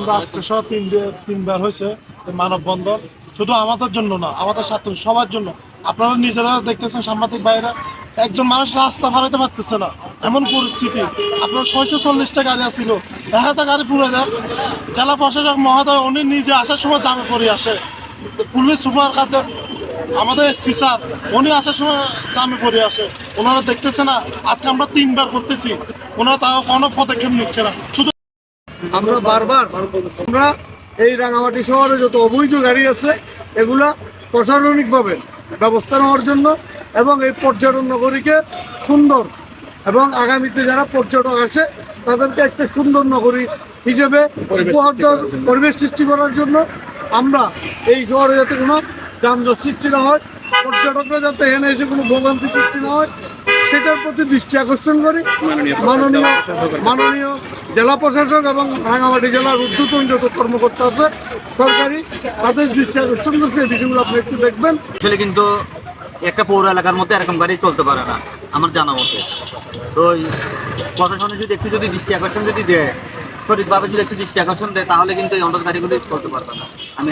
কিন্তু আজকে সহ তিনবার হয়েছে মানববন্ধন, শুধু আমাদের জন্য না, আমাদের সাথে সবার জন্য। আপনারা নিজেরা দেখতেছেন, সাংবাদিক ভাইরা, একজন মানুষ রাস্তা ভাড়াতে পারতেছে না, এমন পরিস্থিতি। আপনার 640টা গাড়ি আসছিল, 1000 গাড়ি ফুলে দেয়। জেলা প্রশাসক মহোদয় উনি নিজে আসার সময় জামে পড়ে আসে। পুলিশ সুপার কাছে আমাদের এসপি স্যার উনি আসার সময় জামে পড়ে আসে। ওনারা দেখতেছে না আজকে আমরা 3বার করতেছি, ওনারা তাও কোনো পদক্ষেপ নিচ্ছে না। শুধু আমরা বারবার আমরা এই রাঙামাটি শহরে যত অবৈধ গাড়ি আছে এগুলা প্রশাসনিকভাবে ব্যবস্থা নেওয়ার জন্য এবং এই পর্যটন নগরীকে সুন্দর এবং আগামীতে যারা পর্যটক আসে তাদেরকে একটা সুন্দর নগরী হিসেবে উপহার পরিবেশ সৃষ্টি করার জন্য আমরা এই শহরে যাতে কোনো যানজট সৃষ্টি না হয়, পর্যটকরা যাতে এখানে এসে কোনো ভোগান্তি সৃষ্টি না হয় সেটার প্রতি দৃষ্টি আকর্ষণ করি। মাননীয় জেলা প্রশাসক এবং রাঙামাটি জেলার ঊর্ধ্বতন যত কর্মকর্তা আছে সরকারি, তাদের দৃষ্টি আকর্ষণ করছে। এই বিষয়গুলো আপনি একটু দেখবেন। আসলে কিন্তু একটা পৌর এলাকার মধ্যে এরকম গাড়ি চলতে পারে না আমার জানা মতে। তো প্রশাসনে যদি একটু দৃষ্টি আকর্ষণ যদি দেয়, সঠিকভাবে যদি একটু দৃষ্টি আকর্ষণ দেয়, তাহলে কিন্তু এই অন্তর গাড়িগুলি চলতে পারবে না। আমি